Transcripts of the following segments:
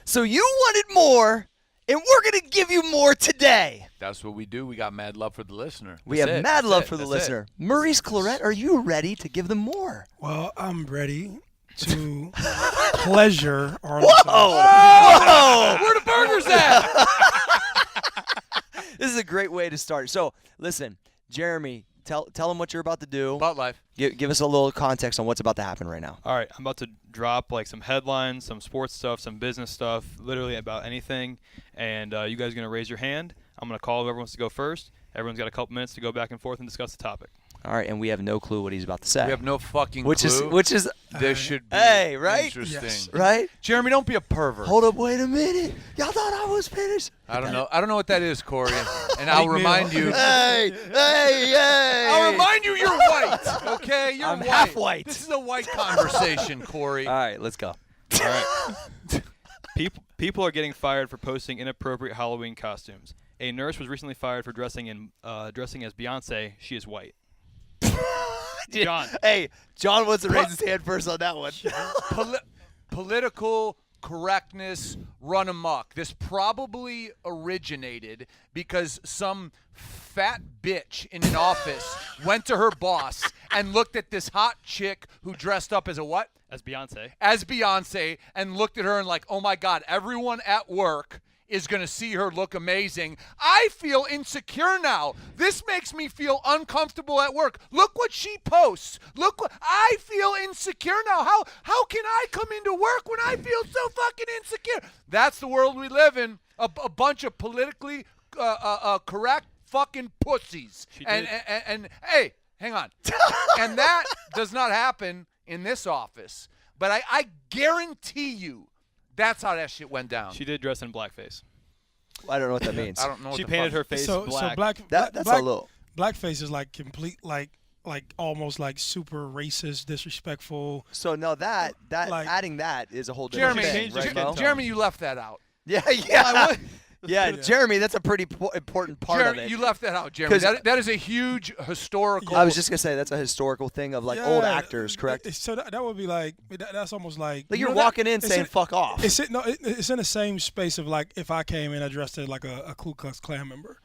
So you wanted more, and we're going to give you more today. That's what we do. We got mad love for the listener. We have mad love for the listener. Maurice Clarett, are you ready to give them more? Well, I'm ready to pleasure our Whoa! Where the burgers at? This is a great way to start. So, listen, Jeremy, tell them what you're about to do. About life. Give us a little context on what's about to happen right now. All right, I'm about to drop like some headlines, some sports stuff, some business stuff, literally about anything. And you guys are going to raise your hand. I'm going to call whoever wants to go first. Everyone's got a couple minutes to go back and forth and discuss the topic. All right, and we have no clue what he's about to say. We have no fucking which clue. Which is this should be right? interesting. Yes. Right? Jeremy, don't be a pervert. Hold up, wait a minute. Y'all thought I was finished? I don't know what that is, Corey. And I'll remind you. Hey! I'll remind you you're white, okay? You're I'm white. half white. This is a white conversation, Corey. All right, let's go. All right. People are getting fired for posting inappropriate Halloween costumes. A nurse was recently fired for dressing as Beyonce. She is white. John. Hey, John wants to raise his hand first on that one. Political correctness run amok. This probably originated because some fat bitch in an office went to her boss and looked at this hot chick who dressed up as a what? As Beyonce. As Beyonce, and looked at her and like, oh my God, everyone at work is going to see her look amazing. I feel insecure now. This makes me feel uncomfortable at work. Look what she posts. Look what I feel insecure now. How can I come into work when I feel so fucking insecure? That's the world we live in. A bunch of politically correct fucking pussies. And hey, hang on. And that does not happen in this office. But I guarantee you that's how that shit went down. She did dress in blackface. I don't know what that means. I don't know. She painted her face black. That's a little. Blackface is like complete, like almost like super racist, disrespectful. So no, that like, adding that is a whole different thing, right, Mo? Jeremy, you left that out. Yeah. Yeah, Jeremy, that's a pretty important part of it. You left that out, Jeremy. That is a huge historical. I was just gonna say that's a historical thing of like old actors, correct? So that would be like that's almost like you're walking in saying "fuck off." It's in the same space of like if I came in addressed it like a Ku Klux Klan member.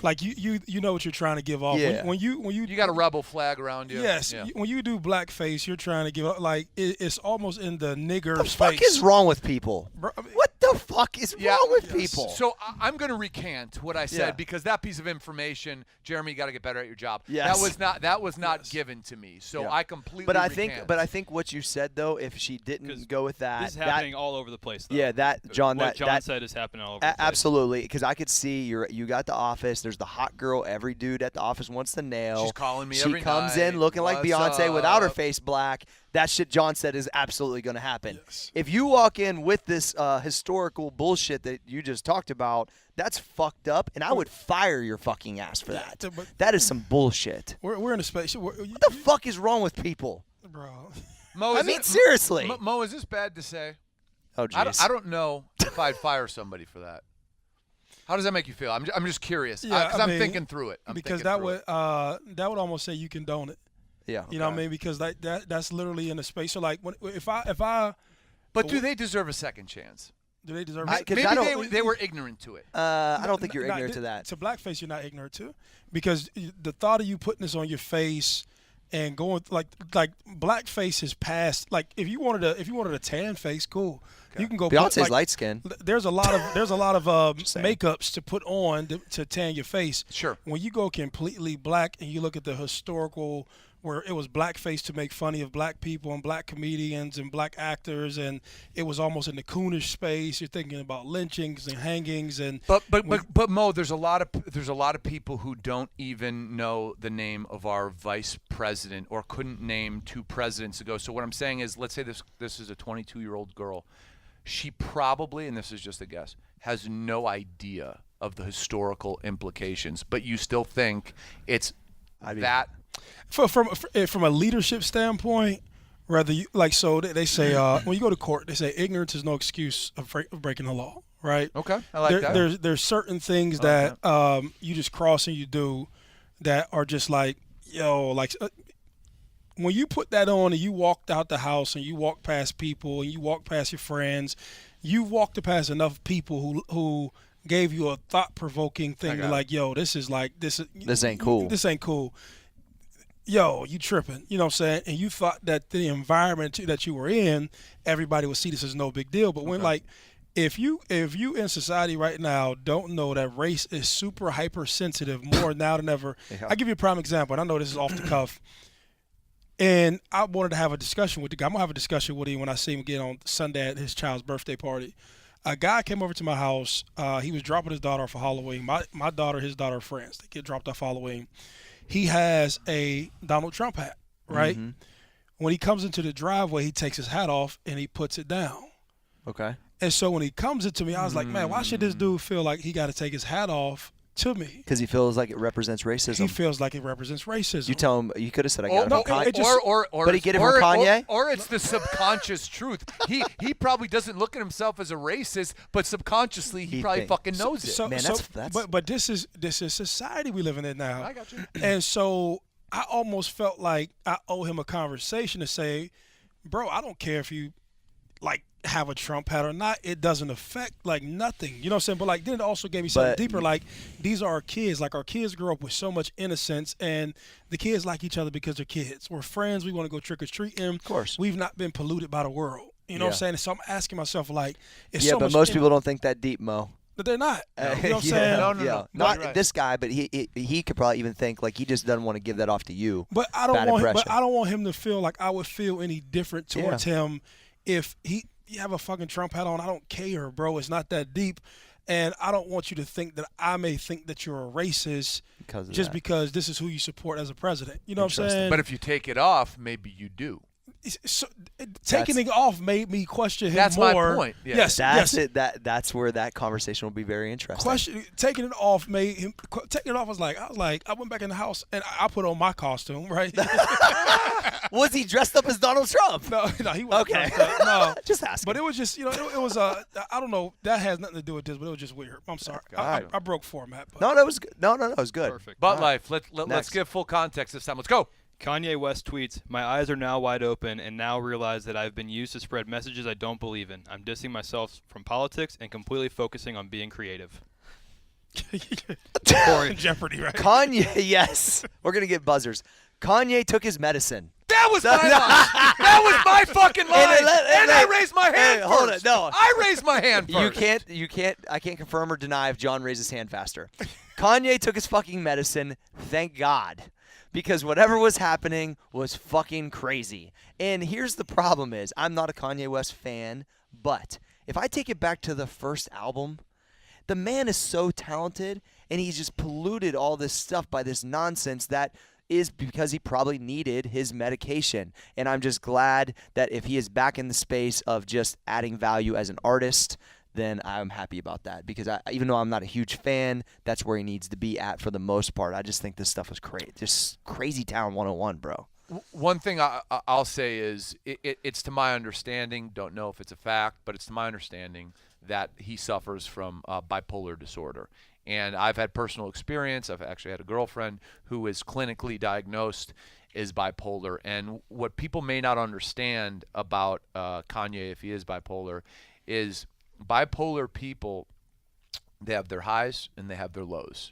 Like you know what you're trying to give off. Yeah. When you got a rebel flag around you. Yes. Yeah. When you do blackface, you're trying to give up. Like it's almost in the nigger What the space. fuck is wrong with people? Bro, I mean, What the fuck is wrong with people? So I'm going to recant what I said Yeah. because that piece of information, Jeremy, you got to get better at your job. Yes. That was not given to me. So I completely. But I recant. think what you said though, if she didn't go with that, This is happening all over the place, though. Yeah, John. What John that said is happening all over the place. Absolutely, because I could see you got the office. There's the hot girl every dude at the office wants to nail. She's calling me She every comes night. in looking like What's Beyonce without her up? face black. That shit John said is absolutely going to happen. Yes. If you walk in with this historical bullshit that you just talked about, that's fucked up, and I would fire your fucking ass for that. but- That is some bullshit. we're in a space. What the fuck is wrong with people? Bro. Mo, I is mean, it- seriously. Mo, is this bad to say? Oh, jeez. I don't know if I'd fire somebody for that. How does that make you feel? I'm just curious Yeah, because I I'm mean, thinking through it. Because that would almost say you condone it. Yeah. You know what I mean? Because that's literally in a space. So like if I But do they deserve a second chance? do they deserve? Maybe they were ignorant to it. I don't think you're Not- ignorant to that. To blackface, you're not ignorant to, because the thought of you putting this on your face and going like blackface is past. Like if you wanted a tan face, cool. You can go. Beyonce's light skin. There's a lot of makeups to put on to tan your face. Sure. When you go completely black and you look at the historical where it was blackface to make funny of black people and black comedians and black actors, and it was almost in the coonish space. You're thinking about lynchings and hangings and. But Mo, there's a lot of people who don't even know the name of our vice president or couldn't name 2 presidents ago. So what I'm saying is, let's say this is a 22-year-old girl. She probably, and this is just a guess, has no idea of the historical implications, but you still think it's that. From a leadership standpoint, rather you like so they say when you go to court, they say ignorance is no excuse of breaking the law, right? Okay, I like that. There's certain things that you just cross and you do that are just like when you put that on and you walked out the house and you walk past people and you walk past your friends you've walked past enough people who gave you a thought-provoking thing to like, yo, this ain't cool. This ain't cool. Yo, you tripping. You know what I'm saying? And you thought that the environment that you were in, everybody would see this as no big deal. But when like, if you in society right now don't know that race is super hypersensitive more now than ever. Yeah. I'll give you a prime example, and I know this is off the cuff. And I wanted to have a discussion with the guy. I'm going to have a discussion with him when I see him again on Sunday at his child's birthday party. A guy came over to my house. He was dropping his daughter off for Halloween. My daughter, his daughter are friends. They get dropped off Halloween. He has a Donald Trump hat, right? Mm-hmm. When he comes into the driveway, he takes his hat off and he puts it down. Okay. And so when he comes into me, I was like, man, why should this dude feel like he got to take his hat off to me? Because he feels like it represents racism. He feels like it represents racism. You tell him, you could have said, I got it from Kanye. But he get it from Kanye? Or it's the subconscious truth. He probably doesn't look at himself as a racist, but subconsciously he probably fucking knows it. Man, that's But this is society we living in now. I got you. And so I almost felt like I owe him a conversation to say, bro, I don't care if you like have a Trump hat or not. It doesn't affect like nothing. You know what I'm saying? But like then it also gave me something deeper. Like these are our kids. Like our kids grow up with so much innocence, and the kids like each other because they're kids. We're friends. We want to go trick or treating. Of course. We've not been polluted by the world. You know what I'm saying? And so I'm asking myself like, but most people don't think that deep, Mo. But they're not. You know what I'm saying? No. Not right. this guy, but he could probably even think like he just doesn't want to give that off to you. But I don't want him to feel like I would feel any different towards him if you have a fucking Trump hat on. I don't care, bro. It's not that deep. And I don't want you to think that I may think that you're a racist because this is who you support as a president. You know what I'm saying? But if you take it off, maybe you do. So, taking it off made me question him that's more. That's my point. Yeah. Yes, it. That's where that conversation will be very interesting. Taking it off made him. Taking it off was like I went back in the house and I put on my costume. Right? Was he dressed up as Donald Trump? No, he wasn't. Okay, no, just asking. But it was just it was I don't know. That has nothing to do with this, but it was just weird. I'm sorry. I broke format. But. No, that was good. No, it was good. Perfect. But life. Let's give full context this time. Let's go. Kanye West tweets, "My eyes are now wide open and now realize that I've been used to spread messages I don't believe in. I'm dissing myself from politics and completely focusing on being creative." Jeopardy, right? Kanye, yes. We're going to get buzzers. Kanye took his medicine. That was my line. That was my fucking line. And I raised my hand first. Hold it. No. I raised my hand first. I can't confirm or deny if John raised his hand faster. Kanye took his fucking medicine. Thank God. Because whatever was happening was fucking crazy. And here's the problem is, I'm not a Kanye West fan, but if I take it back to the first album, the man is so talented, and he's just polluted all this stuff by this nonsense that is because he probably needed his medication. And I'm just glad that if he is back in the space of just adding value as an artist, then I'm happy about that, because even though I'm not a huge fan, that's where he needs to be at for the most part. I just think this stuff was great. Just Crazy Town 101, bro. One thing I'll say is it's to my understanding, don't know if it's a fact, but it's to my understanding that he suffers from bipolar disorder. And I've had personal experience. I've actually had a girlfriend who is clinically diagnosed as bipolar. And what people may not understand about Kanye, if he is bipolar, is bipolar people, they have their highs and they have their lows,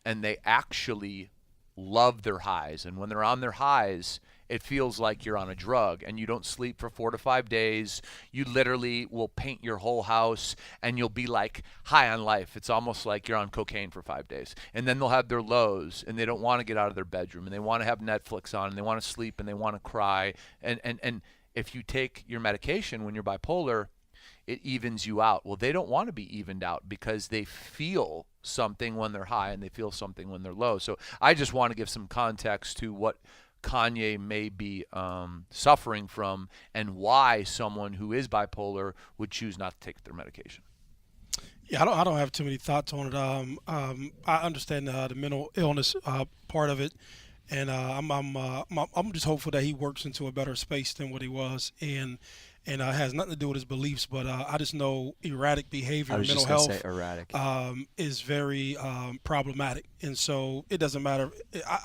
and they actually love their highs. And when they're on their highs, it feels like you're on a drug, and you don't sleep for 4 to 5 days. You literally will paint your whole house, and you'll be like high on life. It's almost like you're on cocaine for 5 days. And then they'll have their lows, and they don't want to get out of their bedroom, and they want to have Netflix on, and they want to sleep, and they want to cry. And if you take your medication when you're bipolar, it evens you out. Well, they don't want to be evened out because they feel something when they're high and they feel something when they're low. So I just want to give some context to what Kanye may be suffering from and why someone who is bipolar would choose not to take their medication. Yeah, I don't have too many thoughts on it. I understand the mental illness part of it, and I'm just hopeful that he works into a better space than what he was. And and it has nothing to do with his beliefs. But I just know erratic behavior I and was mental just gonna health say erratic. is very problematic. And so it doesn't matter.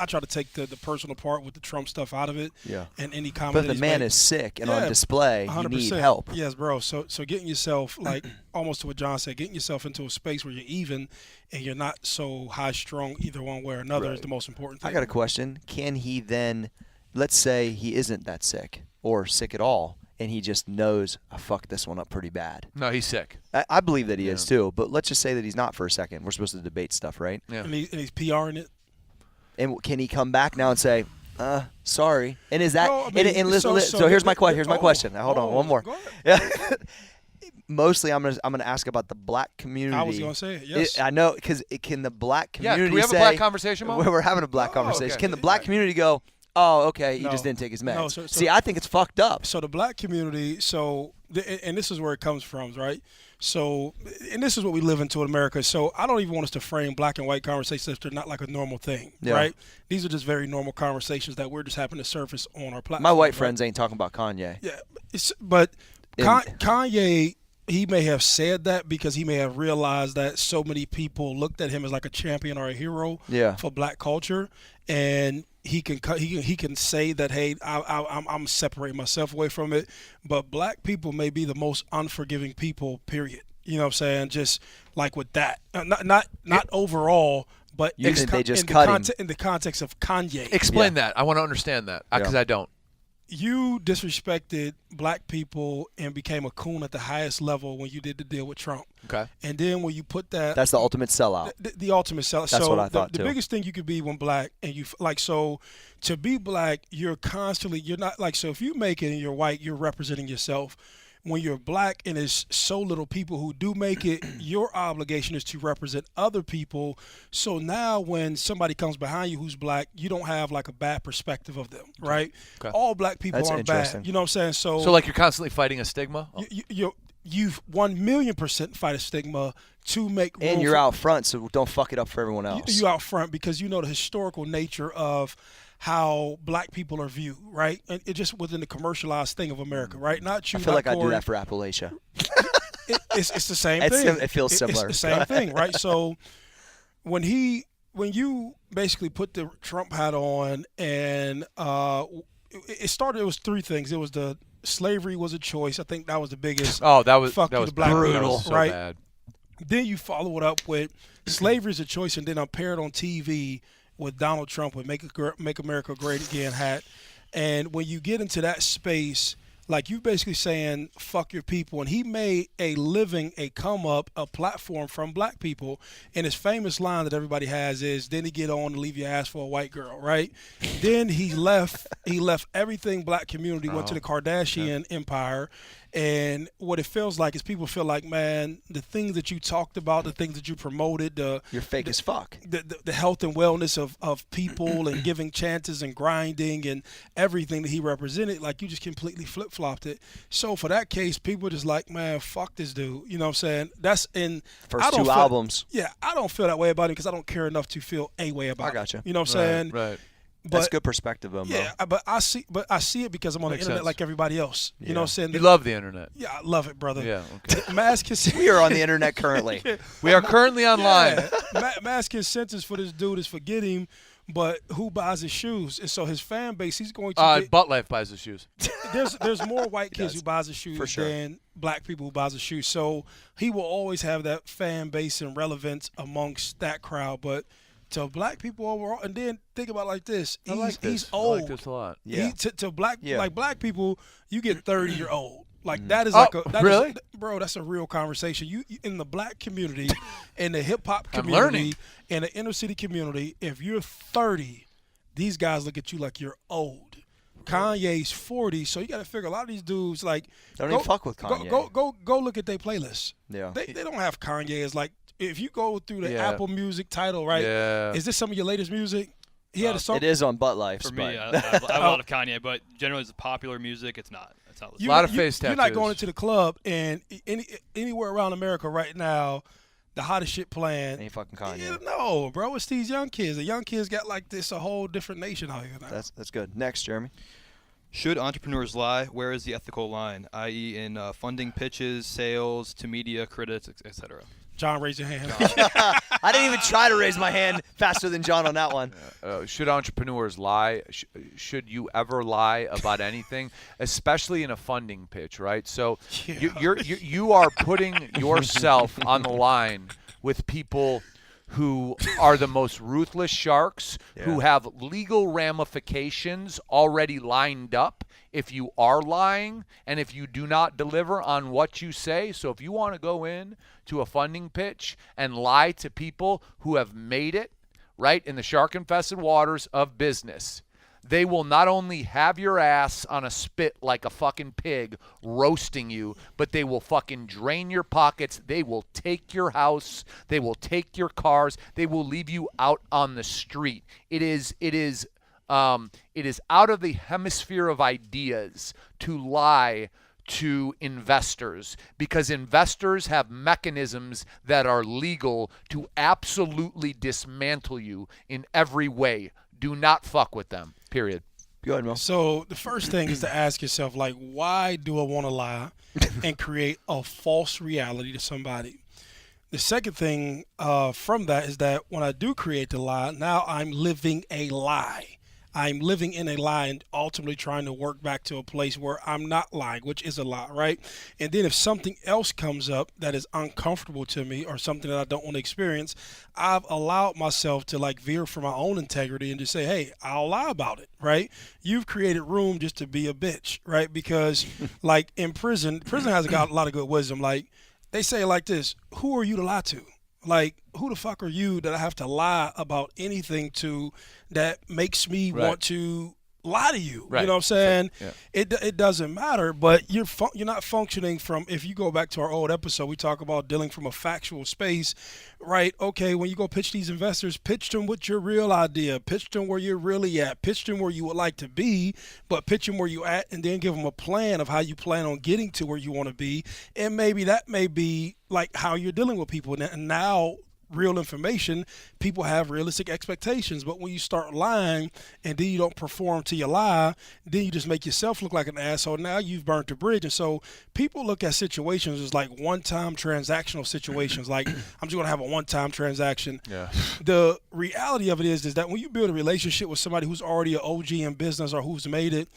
I try to take the personal part with the Trump stuff out of it. Yeah. And any comment. But the he's man made. is sick and Yeah, on display. 100%. You need help. Yes, bro. So getting yourself, like, almost to what John said, getting yourself into a space where you're even and you're not so high-strung either one way or another is the most important thing. I got a question. Can he then, let's say he isn't that sick or sick at all, and he just knows, I fucked this one up pretty bad. No, he's sick. I believe that he is too, but let's just say that he's not for a second. We're supposed to debate stuff, right? Yeah. And he's PRing it. And can he come back now and say, sorry? And is that? No, I mean, and listen, so so here's my the- here's my question. Now, hold on, one more. Go ahead. Yeah. Mostly, I'm gonna ask about the black community. I was gonna say it, yes. I know, because can the black community Yeah, can we have say, a black conversation, Mo? We're having a black conversation. okay. Can the black community go, oh, okay, he No. just didn't take his meds? No, so- See, I think it's fucked up. So the black community, and this is where it comes from, right? So, and this is what we live into in America. So I don't even want us to frame black and white conversations if they're not like a normal thing, Yeah. right? These are just very normal conversations that we're just happen to surface on our platform. My white right? friends ain't talking about Kanye. Yeah, but And- Kanye, he may have said that because he may have realized that so many people looked at him as like a champion or a hero Yeah. for black culture, and he can say that, hey, I'm separating myself away from it. But black people may be the most unforgiving people, period. You know what I'm saying? Just like with that, not overall, but You think they just in the cut him. in the context of Kanye. Explain that. I want to understand that because I don't. You disrespected black people and became a coon at the highest level when you did the deal with Trump. Okay. And then when you put that, That's the ultimate sellout. the ultimate sellout. That's So what I thought, the too. biggest thing you could be when black, and you like, so to be black, you're not like, so if you make it and you're white, you're representing yourself. When you're black and there's so little people who do make it, your obligation is to represent other people. So now when somebody comes behind you who's black, you don't have like a bad perspective of them, right? Okay. All black people That's aren't interesting. bad. You know what I'm saying? So like you're constantly fighting a stigma? You've 1,000,000% fight a stigma to make room And you're for, out front, so don't fuck it up for everyone else. you out front because you know the historical nature of how black people are viewed, right? And it just within the commercialized thing of America, right? Not you. I feel not like I do Corey. that for Appalachia. It's the same It thing. feels It's similar. the same thing, right? So when you basically put the Trump hat on, and it was three things. It was the slavery was a choice. I think that was the biggest. Oh, that was Fuck that you was to black bad. people, That was so right? bad. Then you follow it up with slavery is a choice, and then I'm paired on TV with Donald Trump with Make America Great Again hat. And when you get into that space, like you basically saying fuck your people, and he made a living, a come up, a platform from black people. And his famous line that everybody has is, then he get on to leave your ass for a white girl, right? Then he left everything black community, went to the Kardashian empire. And what it feels like is people feel like, man, the things that you talked about, the things that you promoted, You're fake as fuck. the health and wellness of people and giving chances and grinding and everything that he represented, like you just completely flip-flopped it. So for that case, people just like, man, fuck this dude. You know what I'm saying? That's in First two albums. Yeah, I don't feel that way about him because I don't care enough to feel a way about I gotcha. it. You know what I'm saying? Right. That's But good perspective, though, Mo. yeah, but I see it because I'm on the Makes internet sense. like everybody else. You know what I'm saying? You love the internet. Yeah, I love it, brother. Yeah. Okay. Mass consent. We are on the internet currently. We are currently online. Mass consensus for this dude is forget him, but who buys his shoes? And so his fan base, he's going to get, Butt Life buys the shoes. there's more white kids who buys his shoes for sure. than black people who buys his shoes. So he will always have that fan base and relevance amongst that crowd. But to black people overall, and then think about it like this: he's old. I like this a lot. Yeah. To black Yeah. like black people, you get 30-year old. Like that is like really? Bro, that's a real conversation. You in the black community, in the hip hop I'm community, learning. in the inner city community, if you're 30, these guys look at you like you're old. Kanye's 40, so you got to figure a lot of these dudes like Don't even fuck with Kanye. Go look at their playlists. Yeah. They don't have Kanye as like if you go through the Yeah. Apple Music title, right? Yeah. Is this some of your latest music? He had a song. It is on Butt Life. For me, I but have a lot of Kanye, but generally it's popular music. It's not. It's not. You- lot of you- face You're not tattoos. going into the club and anywhere around America right now, the hottest shit playing. ain't fucking Kanye. Yeah, no, bro, it's these young kids. The young kids got like this a whole different nation out here now. That's good. Next, Jeremy. Should entrepreneurs lie? Where is the ethical line, i.e., in funding pitches, sales, to media, critics, etc.? John, raise your hand. I didn't even try to raise my hand faster than John on that one. Should entrepreneurs lie? Should you ever lie about anything, especially in a funding pitch, right? So you are putting yourself on the line with people who are the most ruthless sharks, who have legal ramifications already lined up if you are lying and if you do not deliver on what you say. So if you want to go in to a funding pitch and lie to people who have made it, right, in the shark-infested waters of business, they will not only have your ass on a spit like a fucking pig roasting you, but they will fucking drain your pockets. They will take your house. They will take your cars. They will leave you out on the street. It is out of the hemisphere of ideas to lie to investors, because investors have mechanisms that are legal to absolutely dismantle you in every way. Do not fuck with them, period. Go ahead, Mo. So the first thing is to ask yourself, like, why do I want to lie and create a false reality to somebody? The second thing from that is that when I do create the lie, now I'm living a lie. I'm living in a lie and ultimately trying to work back to a place where I'm not lying, which is a lie, right? And then if something else comes up that is uncomfortable to me or something that I don't want to experience, I've allowed myself to like veer from my own integrity and just say, hey, I'll lie about it, right? You've created room just to be a bitch, right? Because like in prison has got a lot of good wisdom. Like they say it like this, who are you to lie to? Like, who the fuck are you that I have to lie about anything to that makes me want to lie to you? Right. You know what I'm saying? Yeah. It doesn't matter, but you're not functioning from, if you go back to our old episode, we talk about dealing from a factual space, right? Okay, when you go pitch these investors, pitch them with your real idea, pitch them where you're really at, pitch them where you would like to be, but pitch them where you at and then give them a plan of how you plan on getting to where you want to be. And maybe that may be like how you're dealing with people. And now real information, people have realistic expectations, but when you start lying and then you don't perform to your lie, then you just make yourself look like an asshole. Now you've burnt the bridge. And so people look at situations as like one-time transactional situations, like I'm just going to have a one-time transaction. Yeah. The reality of it is that when you build a relationship with somebody who's already an OG in business or who's made it,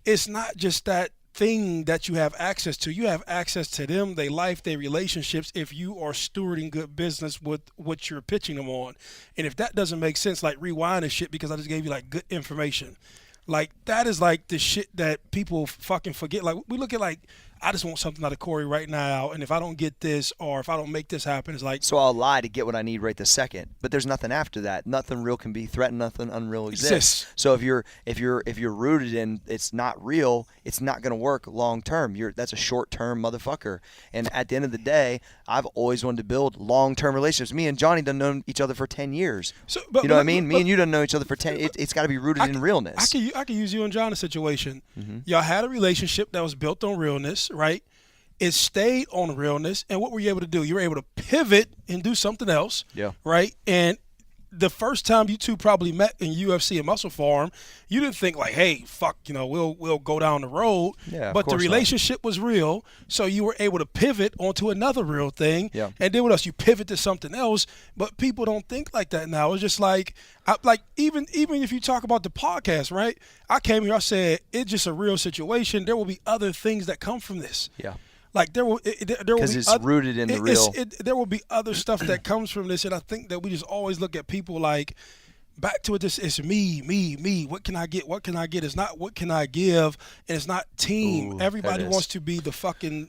it's not just that thing that you have access to. You have access to them, their life, their relationships, if you are stewarding good business with what you're pitching them on. And if that doesn't make sense, like rewind and shit because I just gave you like good information. Like that is like the shit that people fucking forget. Like we look at like, I just want something out of Corey right now, and if I don't get this or if I don't make this happen, it's like, So I'll lie to get what I need right this second. But there's nothing after that. Nothing real can be threatened. Nothing unreal exists. So if you're rooted in it's not real, it's not going to work long term. That's a short term motherfucker. And at the end of the day, I've always wanted to build long term relationships. Me and Johnny done known each other for 10 years. So, you know what I mean? Me and you done know each other for 10. It's got to be rooted in realness. I can use you and John in a situation. Y'all had a relationship that was built on realness, right? It stayed on realness, and what were you able to do? You were able to pivot and do something else, right? And the first time you two probably met in UFC and Muscle Farm, you didn't think like, hey, fuck, we'll go down the road. Yeah, but the relationship was real, so you were able to pivot onto another real thing. Yeah. And then what else? You pivot to something else. But people don't think like that now. It's just like, even if you talk about the podcast, right? I came here, I said it's just a real situation. There will be other things that come from this. Yeah. Like there will be because it's rooted in the real. There will be other stuff that comes from this, and I think that we just always look at people like back to it. It's me. What can I get? What can I get? It's not what can I give, and it's not team. Everybody wants to be the fucking.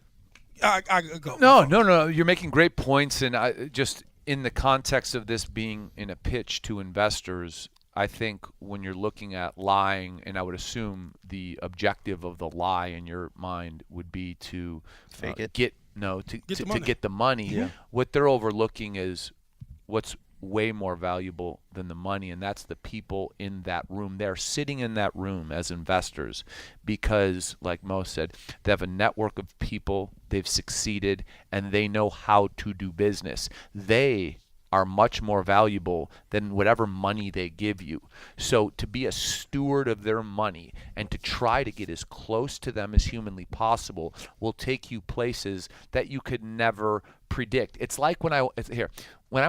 I go. No. You're making great points, and I just in the context of this being in a pitch to investors. I think when you're looking at lying, and I would assume the objective of the lie in your mind would be to Fake it. get the money. Yeah. What they're overlooking is what's way more valuable than the money, and that's the people in that room. They're sitting in that room as investors because, like Mo said, they have a network of people, they've succeeded, and they know how to do business. They are much more valuable than whatever money they give you. So to be a steward of their money and to try to get as close to them as humanly possible will take you places that you could never predict. It's like when I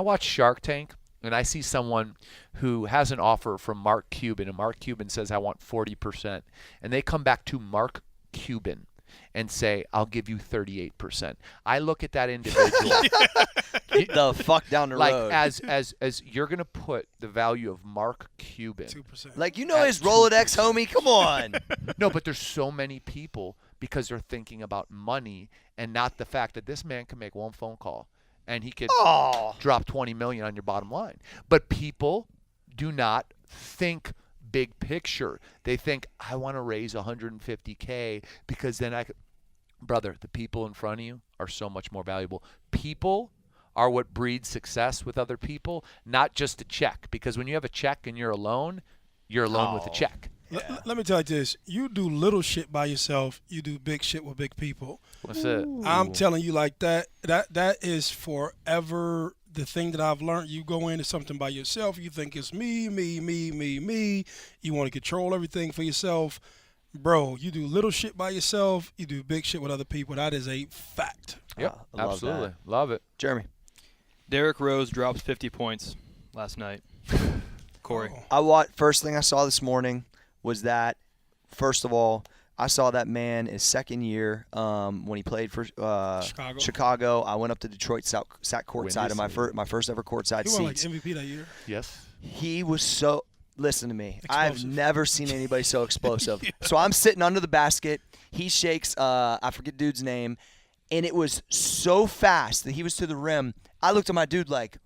watch Shark Tank and I see someone who has an offer from Mark Cuban, and Mark Cuban says, I want 40%, and they come back to Mark Cuban and say, I'll give you 38%. I look at that individual Get the fuck down the like road. as you're going to put the value of Mark Cuban. 2%. Like, his Rolodex, homie. Come on. No, but there's so many people because they're thinking about money and not the fact that this man can make one phone call and he could drop 20 million on your bottom line. But people do not think big picture. They think, I want to raise 150K because then I could. Brother, the people in front of you are so much more valuable. People are what breeds success with other people, not just a check. Because when you have a check and you're alone with a check. Let me tell you this. You do little shit by yourself. You do big shit with big people. What's it? I'm telling you like that is forever the thing that I've learned. You go into something by yourself. You think it's me. You want to control everything for yourself. Bro, you do little shit by yourself. You do big shit with other people. That is a fact. Yep, I love absolutely. that. Love it. Jeremy. Derrick Rose drops 50 points last night. Corey. First thing I saw this morning was that, first of all, I saw that man his second year when he played for Chicago. I went up to Detroit, sat courtside in my first ever courtside He won like seats. MVP that year. Yes. He was so – listen to me. I've Explosive. never seen anybody so explosive. So I'm sitting under the basket. He shakes I forget dude's name, and it was so fast that he was to the rim. I looked at my dude like,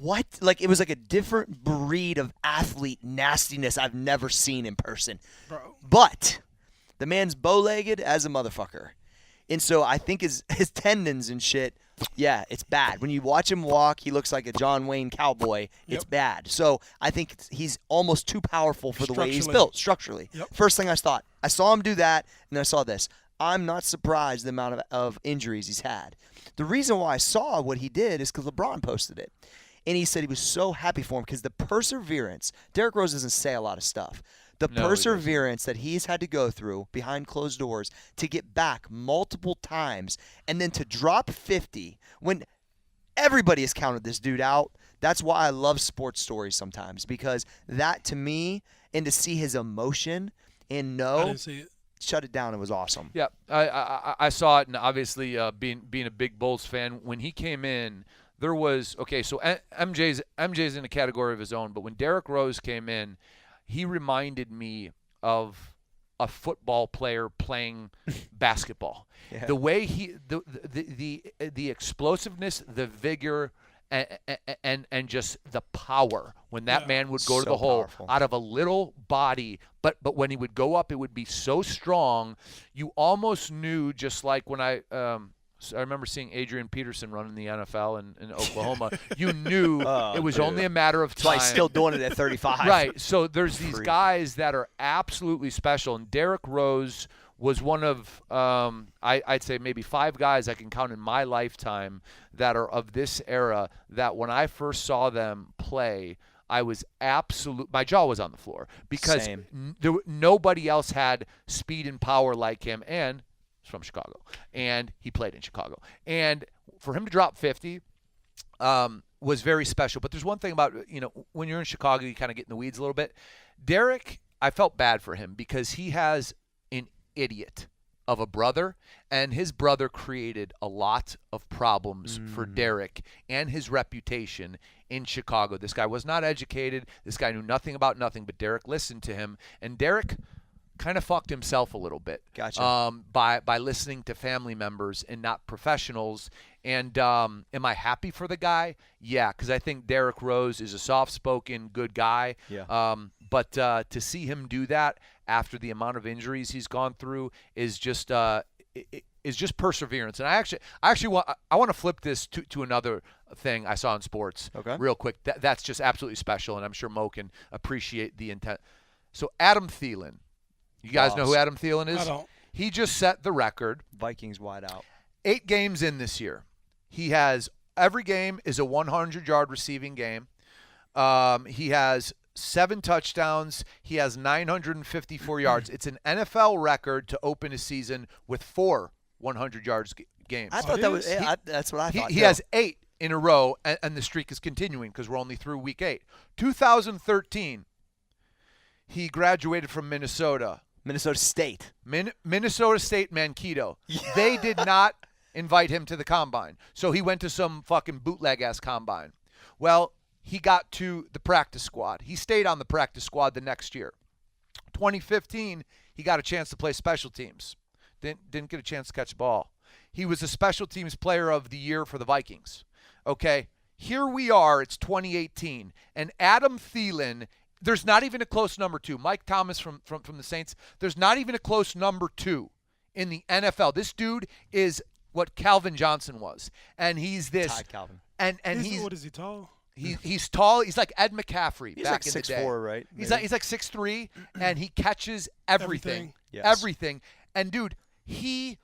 what? Like, it was like a different breed of athlete nastiness I've never seen in person. Bro. But the man's bow-legged as a motherfucker. And so I think his tendons and shit, yeah, it's bad. When you watch him walk, he looks like a John Wayne cowboy. It's bad. So I think he's almost too powerful for the way he's built structurally. Yep. First thing I thought, I saw him do that, and then I saw this. I'm not surprised the amount of injuries he's had. The reason why I saw what he did is because LeBron posted it. And he said he was so happy for him because the perseverance, Derrick Rose doesn't say a lot of stuff. The perseverance that he's had to go through behind closed doors to get back multiple times and then to drop 50 when everybody has counted this dude out. That's why I love sports stories sometimes, because that to me, and to see his emotion and I didn't see it. shut it down, it was awesome. Yeah, I saw it, and obviously being a big Bulls fan, when he came in, there was so MJ's in a category of his own, but when Derrick Rose came in, he reminded me of a football player playing basketball. Yeah. The way the explosiveness, the vigor, and just the power when that man would go to So the hole powerful. out of a little body, but when he would go up, it would be so strong. You almost knew, just like when I remember seeing Adrian Peterson run in the NFL in Oklahoma. You knew it was only a matter of That's why time. he's still doing it at 35. Right. So there's these Freak. guys that are absolutely special, and Derrick Rose was one of I'd say maybe 5 guys I can count in my lifetime that are of this era that when I first saw them play, I was my jaw was on the floor because Same. nobody else had speed and power like him, and he's from Chicago, and he played in Chicago. And for him to drop 50 was very special. But there's one thing about, when you're in Chicago, you kind of get in the weeds a little bit. Derrick, I felt bad for him because he has an idiot of a brother, and his brother created a lot of problems for Derrick and his reputation in Chicago. This guy was not educated. This guy knew nothing about nothing, but Derrick listened to him, and Derrick kind of fucked himself a little bit. Gotcha. By listening to family members and not professionals. And am I happy for the guy? Yeah, because I think Derrick Rose is a soft-spoken, good guy. Yeah. But to see him do that after the amount of injuries he's gone through is just perseverance. And I actually want to flip this to another thing I saw in sports. Okay. Real quick. That's just absolutely special, and I'm sure Mo can appreciate the intent. So Adam Thielen. You guys know who Adam Thielen is? I don't. He just set the record. Vikings wide out. 8 games in this year. He has every game is a 100-yard receiving game. He has 7 touchdowns. He has 954 yards. It's an NFL record to open a season with 4 100 yards games. I thought that was. Yeah, that's what I thought. He has 8 in a row, and the streak is continuing because we're only through week 8. 2013, he graduated from Minnesota. Minnesota State. Minnesota State Mankato. Yeah. They did not invite him to the combine, so he went to some fucking bootleg-ass combine. Well, he got to the practice squad. He stayed on the practice squad the next year. 2015, he got a chance to play special teams. Didn't get a chance to catch the ball. He was a special teams player of the year for the Vikings. Okay, here we are. It's 2018, and Adam Thielen, there's not even a close number 2. Mike Thomas from the Saints, there's not even a close number 2 in the NFL. This dude is what Calvin Johnson was, and he's this. Ty Calvin. And he's what is he tall? He's tall. He's like Ed McCaffrey He's back like in the 6'4", day. right? He's Maybe. like 6'3", and he catches everything. Yes. Everything. And dude, he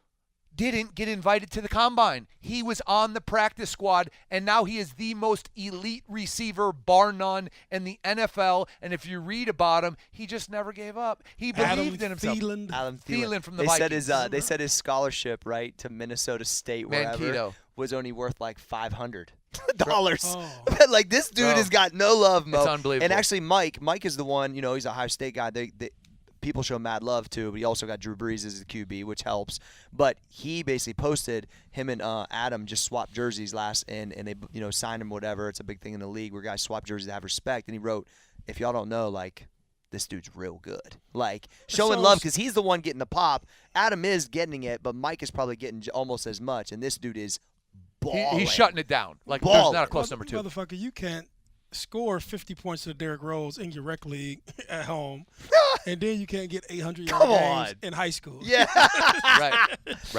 didn't get invited to the combine. He was on the practice squad, and now he is the most elite receiver, bar none, in the NFL. And if you read about him, he just never gave up. He believed in himself. Adam Thielen from the they Vikings. They said his scholarship right to Minnesota State wherever Mankato. was only worth like $500. Oh. But like this dude Bro. has got no love, Mo. It's unbelievable. And actually, Mike is the one. You know, he's a Ohio State guy. They people show mad love to, but he also got Drew Brees as the QB, which helps. But he basically posted him and Adam just swapped jerseys and they signed him whatever. It's a big thing in the league where guys swap jerseys to have respect. And he wrote, if y'all don't know, like, this dude's real good. Like, showing love because he's the one getting the pop. Adam is getting it, but Mike is probably getting almost as much. And this dude is balling. He's shutting it down. Like, Balling. there's not a close number 2. Motherfucker, you can't score 50 points to Derrick Rose in your rec league at home, and then you can't get 800 yard Come games on. in high school. Yeah. Right. It's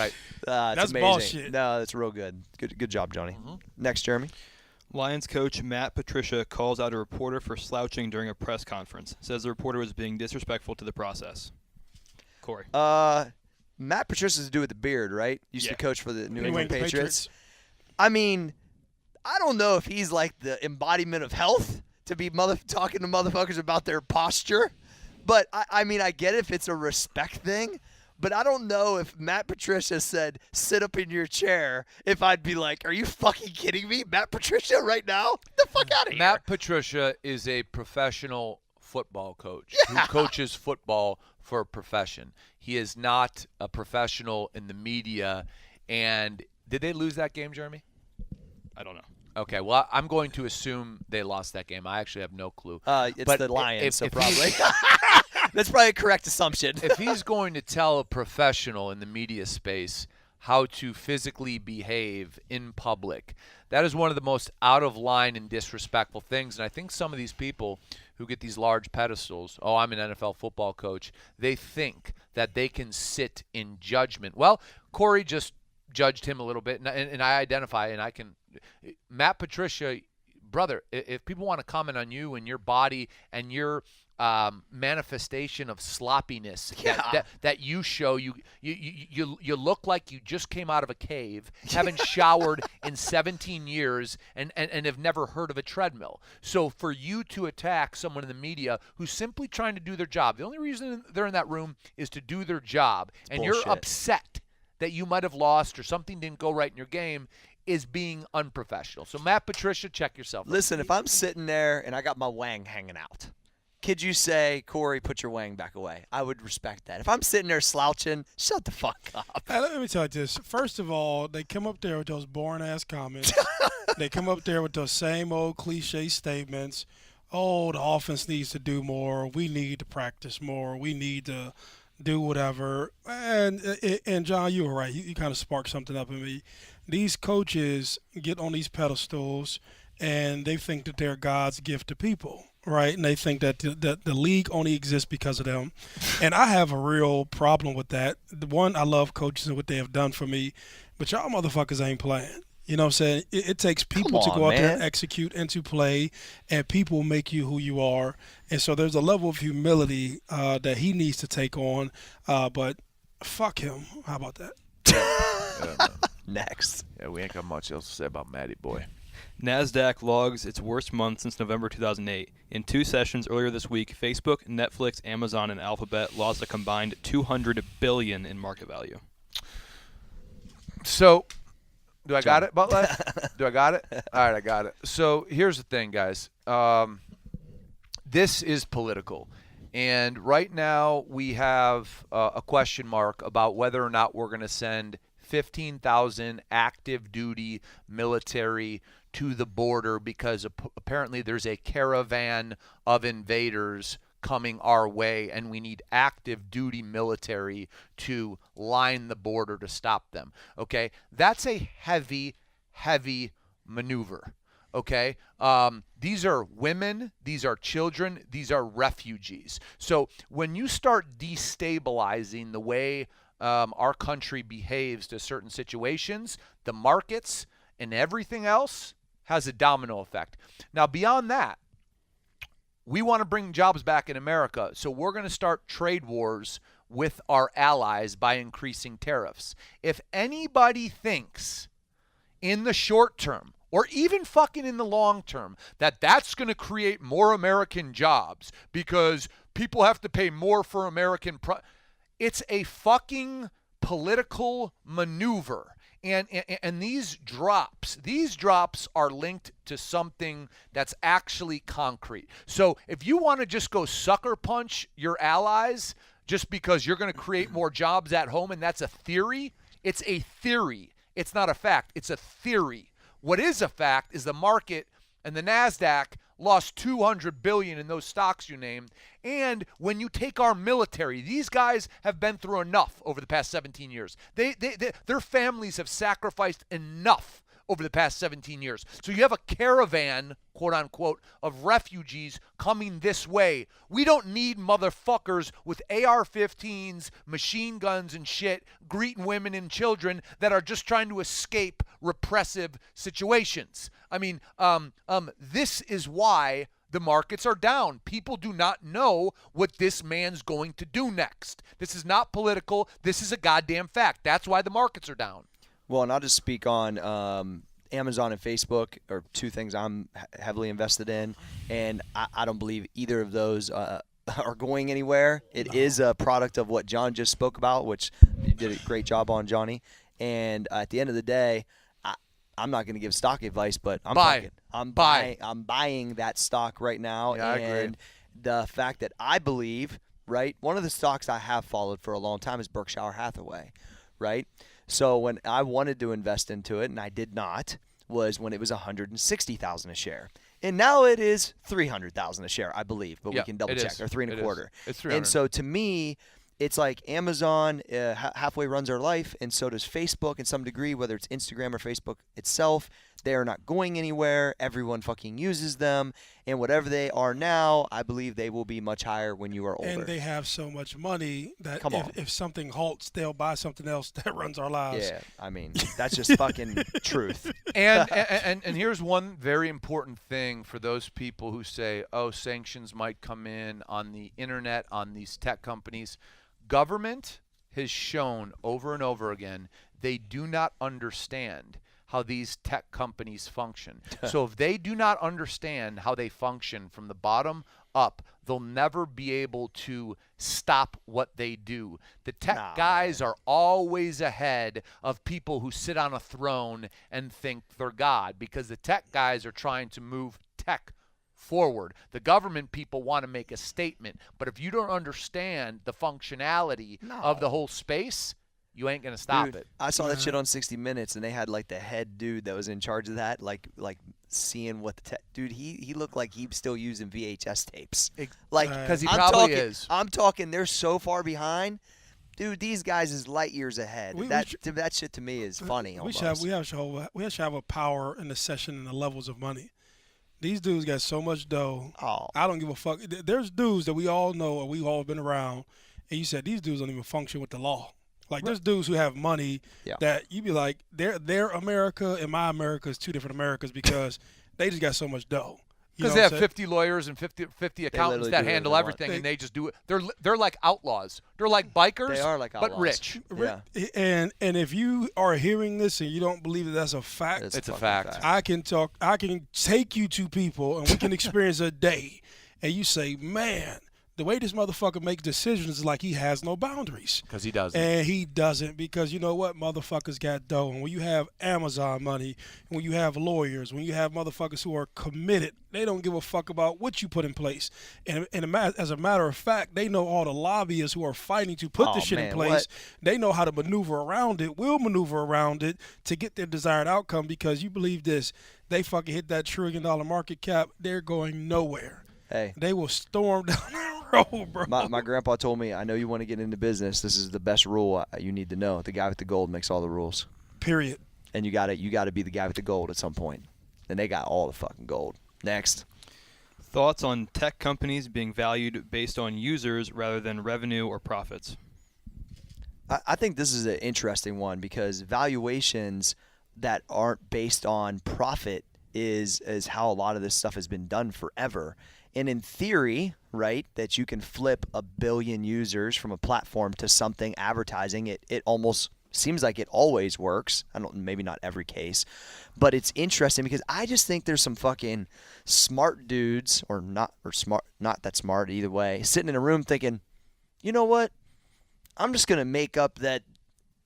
That's amazing. bullshit. No, that's real good. Good job, Johnny. Next, Jeremy. Lions coach Matt Patricia calls out a reporter for slouching during a press conference. Says the reporter was being disrespectful to the process. Corey. Matt Patricia's to do with the beard, right? Used to Yeah. coach for the New New England England Patriots. I mean, I don't know if he's like the embodiment of health to be talking to motherfuckers about their posture. But, I mean, I get it if it's a respect thing. But I don't know if Matt Patricia said, sit up in your chair, if I'd be like, are you fucking kidding me? Matt Patricia right now? Get the fuck out of here. Matt Patricia is a professional football coach who coaches football for a profession. He is not a professional in the media. And did they lose that game, Jeremy? I don't know. Okay, well, I'm going to assume they lost that game. I actually have no clue. It's But the Lions, so if probably. That's probably a correct assumption. If he's going to tell a professional in the media space how to physically behave in public, that is one of the most out of line and disrespectful things. And I think some of these people who get these large pedestals, oh, I'm an NFL football coach, they think that they can sit in judgment. Well, Corey just judged him a little bit, and I identify, and I can. Matt Patricia, brother, if people want to comment on you and your body and your manifestation of sloppiness that you show, you look like you just came out of a cave, haven't showered in 17 years, and have never heard of a treadmill. So for you to attack someone in the media who's simply trying to do their job, the only reason they're in that room is to do their job, and bullshit. you're upset that you might have lost or something didn't go right in your game, is being unprofessional. So Matt Patricia, check yourself. Listen, if I'm sitting there and I got my wang hanging out, could you say, Corey, put your wang back away? I would respect that. If I'm sitting there slouching, shut the fuck up. Hey, let me tell you this. First of all, they come up there with those boring-ass comments. They come up there with those same old cliche statements. Oh, the offense needs to do more. We need to practice more. We need to do whatever. And John, you were right. You kind of sparked something up in me. These coaches get on these pedestals, and they think that they're God's gift to people, right? And they think that the league only exists because of them. And I have a real problem with that. One, I love coaches and what they have done for me, but y'all motherfuckers ain't playing. You know what I'm saying? It takes people to go out there and execute and to play, and people make you who you are. And so there's a level of humility that he needs to take on, but fuck him. How about that? Next. Yeah, we ain't got much else to say about Matty Boy. NASDAQ logs its worst month since November 2008. In 2 sessions earlier this week, Facebook, Netflix, Amazon, and Alphabet lost a combined $200 billion in market value. So, do I got it, Butler? Do I got it? All right, I got it. So here's the thing, guys. This is political. And right now we have a question mark about whether or not we're going to send 15,000 active duty military to the border because apparently there's a caravan of invaders coming our way, and we need active duty military to line the border to stop them. Okay? That's a heavy, heavy maneuver. Okay? These are women, these are children, these are refugees. So when you start destabilizing the way our country behaves to certain situations, the markets and everything else has a domino effect. Now, beyond that, we want to bring jobs back in America, so we're going to start trade wars with our allies by increasing tariffs. If anybody thinks in the short term, or even fucking in the long term, that that's going to create more American jobs because people have to pay more for American it's a fucking political maneuver. And these drops are linked to something that's actually concrete. So if you want to just go sucker punch your allies just because you're going to create more jobs at home and that's a theory, it's a theory. It's not a fact. It's a theory. What is a fact is the market and the NASDAQ lost $200 billion in those stocks you named. And when you take our military, these guys have been through enough over the past 17 years. Their families have sacrificed enough over the past 17 years. So you have a caravan, quote unquote, of refugees coming this way. We don't need motherfuckers with AR-15s, machine guns and shit, greeting women and children that are just trying to escape repressive situations. I mean, this is why the markets are down. People do not know what this man's going to do next. This is not political. This is a goddamn fact. That's why the markets are down. Well, and I'll just speak on Amazon and Facebook are two things I'm heavily invested in, and I don't believe either of those are going anywhere. It is a product of what John just spoke about, which you did a great job on, Johnny. And at the end of the day, I'm not going to give stock advice, but I'm buying that stock right now. Yeah, I agree. And the fact that I believe, right, one of the stocks I have followed for a long time is Berkshire Hathaway, right? So when I wanted to invest into it, and I did not, was when it was $160,000 a share. And now it is $300,000 a share, I believe, but we can double check. Or $3.25. It's $300. And so to me, it's like Amazon halfway runs our life, and so does Facebook in some degree, whether it's Instagram or Facebook itself. They are not going anywhere. Everyone fucking uses them. And whatever they are now, I believe they will be much higher when you are older. And they have so much money that if something halts, they'll buy something else that runs our lives. Yeah, I mean, that's just fucking truth. And here's one very important thing for those people who say, oh, sanctions might come in on the internet, on these tech companies. Government has shown over and over again they do not understand how these tech companies function. So if they do not understand how they function from the bottom up, they'll never be able to stop what they do. The tech guys are always ahead of people who sit on a throne and think they're God, because the tech guys are trying to move tech forward. The government people want to make a statement, but if you don't understand the functionality of the whole space, you ain't gonna stop it. I saw that shit on 60 Minutes, and they had like the head dude that was in charge of that, like seeing what the dude. He looked like he was still using VHS tapes. Like, because he probably is. I'm talking. They're so far behind, dude. These guys is light years ahead. That shit to me is funny. We should have a power in the session and the levels of money. These dudes got so much dough. Oh. I don't give a fuck. There's dudes that we all know or we've all been around, and you said these dudes don't even function with the law. Like, there's dudes who have money that you be like, their America and my America is two different Americas because they just got so much dough. Because know they what have I'm saying? 50 lawyers and 50 accountants literally that do whatever handle they want. everything, and they just do it. They're like outlaws. They're like bikers, They are like but outlaws. rich. Yeah. And if you are hearing this and you don't believe that that's a fact, It's a fucking fact. I can take you to people and we can experience a day, and you say, man, the way this motherfucker makes decisions is like he has no boundaries. Because he doesn't. And he doesn't, because you know what? Motherfuckers got dough. And when you have Amazon money, when you have lawyers, when you have motherfuckers who are committed, they don't give a fuck about what you put in place. And as a matter of fact, they know all the lobbyists who are fighting to put Oh, this shit in man, place. what? They know how to maneuver around it, will maneuver around it to get their desired outcome, because you believe this, they fucking hit that $1 trillion market cap, they're going nowhere. Hey. They will storm down the road, bro. My grandpa told me, I know you want to get into business. This is the best rule you need to know. The guy with the gold makes all the rules. Period. And you got to be the guy with the gold at some point. And they got all the fucking gold. Next. Thoughts on tech companies being valued based on users rather than revenue or profits? I think this is an interesting one, because valuations that aren't based on profit is how a lot of this stuff has been done forever. And in theory, right, that you can flip 1 billion users from a platform to something advertising, it almost seems like it always works. Maybe not every case, but it's interesting because I just think there's some fucking smart dudes, not that smart either way, sitting in a room thinking, you know what? I'm just gonna make up that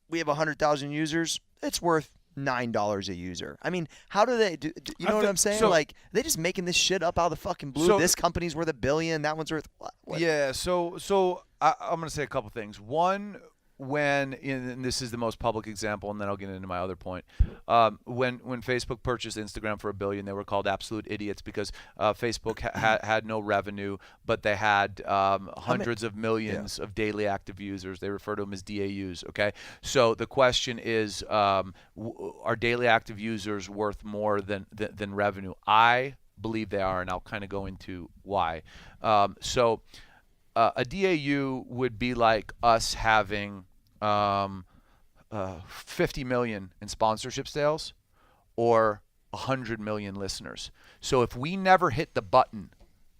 we have 100,000 users. It's worth $9 a user. I mean, how do they do? You know what I'm saying? so- Like, they just making this shit up out of the fucking blue. So- This company's worth $1 billion. That one's worth what? Yeah, so I'm going to say a couple things. One, and this is the most public example, and then I'll get into my other point. When Facebook purchased Instagram for $1 billion, they were called absolute idiots because Facebook had no revenue, but they had hundreds of millions of daily active users. They refer to them as DAUs. Okay, so the question is, are daily active users worth more than revenue? I believe they are, and I'll kind of go into why. So a DAU would be like us having 50 million in sponsorship sales or 100 million listeners. So if we never hit the button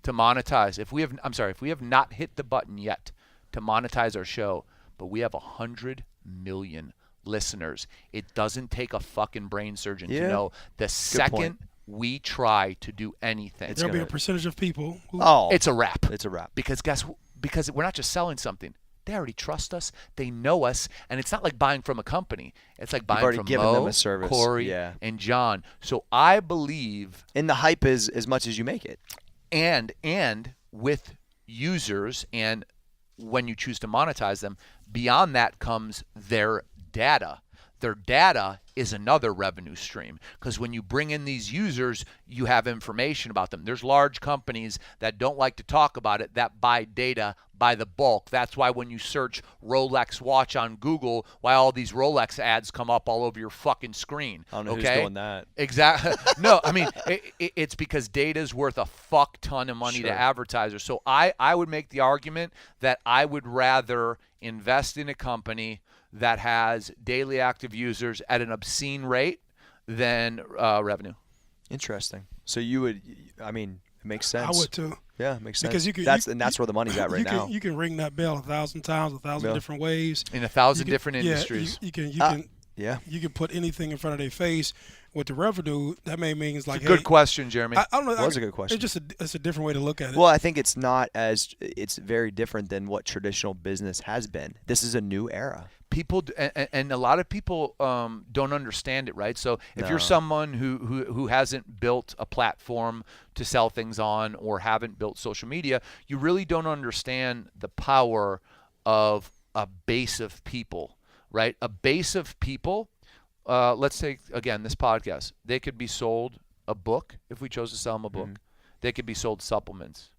to monetize, if we have not hit the button yet to monetize our show, but we have 100 million listeners, it doesn't take a fucking brain surgeon to know the second we try to do anything, There'll be a percentage of people who it's a wrap. It's a wrap. Because because we're not just selling something. They already trust us. They know us. And it's not like buying from a company. It's like buying already from given Mo, them a service. Corey, Yeah. and John. So I believe, And the hype is as much as you make it. and with users, and when you choose to monetize them, beyond that comes their data. Their data is another revenue stream, because when you bring in these users, you have information about them. There's large companies that don't like to talk about it that buy data by the bulk. That's why when you search Rolex watch on Google, why all these Rolex ads come up all over your fucking screen. I don't know okay? who's doing that. Exactly. No, I mean, it's because data is worth a fuck ton of money to advertisers. So I would make the argument that I would rather invest in a company that has daily active users at an obscene rate than revenue. Interesting. So you would, I mean, it makes sense. I would too. Yeah, it makes sense. Because you can, that's where the money's at right now. You can ring that bell 1,000 times, 1,000 different ways. In 1,000 You can- different industries. You can Yeah. you can put anything in front of their face. With the revenue, that may mean it's like, Good hey, question, Jeremy. I don't know. That was a good question. It's just it's a different way to look at it. Well, I think it's very different than what traditional business has been. This is a new era. People and a lot of people don't understand it, right? So if you're someone who hasn't built a platform to sell things on or haven't built social media, you really don't understand the power of a base of people, right? A base of people. Let's take again this podcast. They could be sold a book if we chose to sell them a book. Mm-hmm. They could be sold supplements.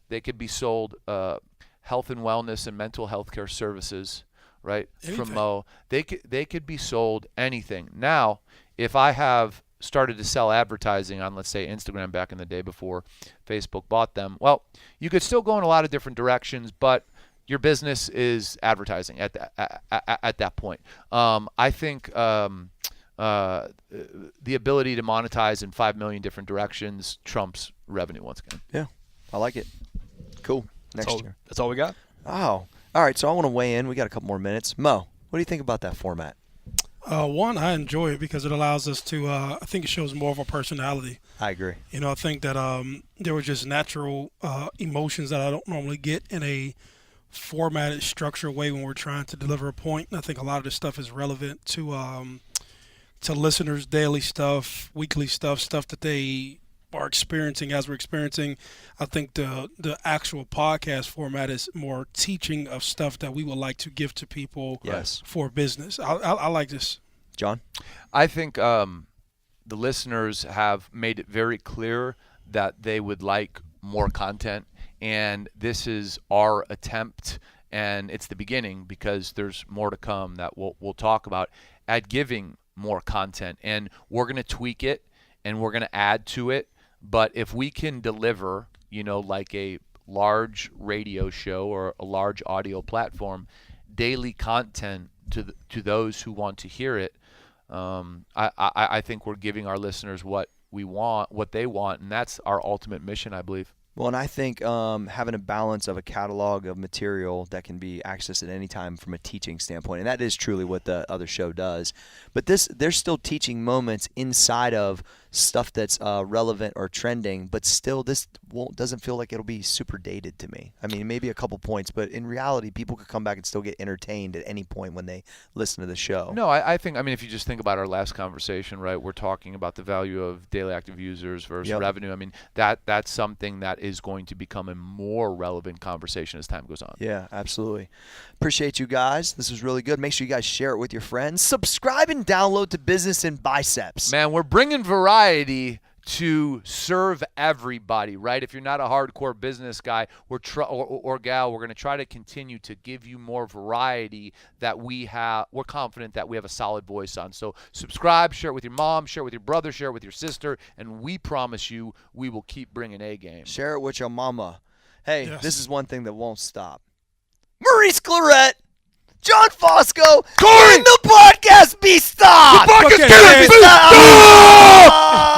They could be sold health and wellness and mental health care services. Right? Anything. From Mo. They could be sold anything. Now, if I have started to sell advertising on, let's say, Instagram back in the day before Facebook bought them, well, you could still go in a lot of different directions, but your business is advertising at that point. I think the ability to monetize in 5 million different directions trumps revenue once again. Yeah, I like it. Cool. Next year. That's all we got. Oh, all right. So I want to weigh in. We got a couple more minutes. Mo, what do you think about that format? One, I enjoy it because it allows us to. I think it shows more of our personality. I agree. You know, I think that there were just natural emotions that I don't normally get in a formatted, structured way when we're trying to deliver a point. And I think a lot of this stuff is relevant to listeners' daily stuff, weekly stuff that they are experiencing as we're experiencing. I think the actual podcast format is more teaching of stuff that we would like to give to people Yes. for business. I like this. John? I think the listeners have made it very clear that they would like more content, and this is our attempt, and it's the beginning because there's more to come that we'll talk about at giving more content, and we're going to tweak it and we're going to add to it. But if we can deliver, like a large radio show or a large audio platform, daily content to those who want to hear it, I think we're giving our listeners what they want, and that's our ultimate mission, I believe. Well, and I think having a balance of a catalog of material that can be accessed at any time from a teaching standpoint, and that is truly what the other show does. But there's still teaching moments inside of stuff that's relevant or trending, but still this doesn't feel like it'll be super dated to me. I mean, maybe a couple points, but in reality, people could come back and still get entertained at any point when they listen to the show. No, I think, if you just think about our last conversation, right, we're talking about the value of daily active users versus revenue. I mean, that's something that is going to become a more relevant conversation as time goes on. Yeah, absolutely. Appreciate you guys. This was really good. Make sure you guys share it with your friends. Subscribe and download to Business in Biceps. Man, we're bringing variety to serve everybody, right? If you're not a hardcore business guy or gal, we're going to try to continue to give you more variety that we're confident that we have a solid voice on. So subscribe, share it with your mom, share it with your brother, share it with your sister, and we promise you we will keep bringing A game. Share it with your mama. Hey, Yes. This is one thing that won't stop. Maurice Claret, John Fosco, Corey! and the podcast be stopped! The podcast Okay, can't hey. be stopped!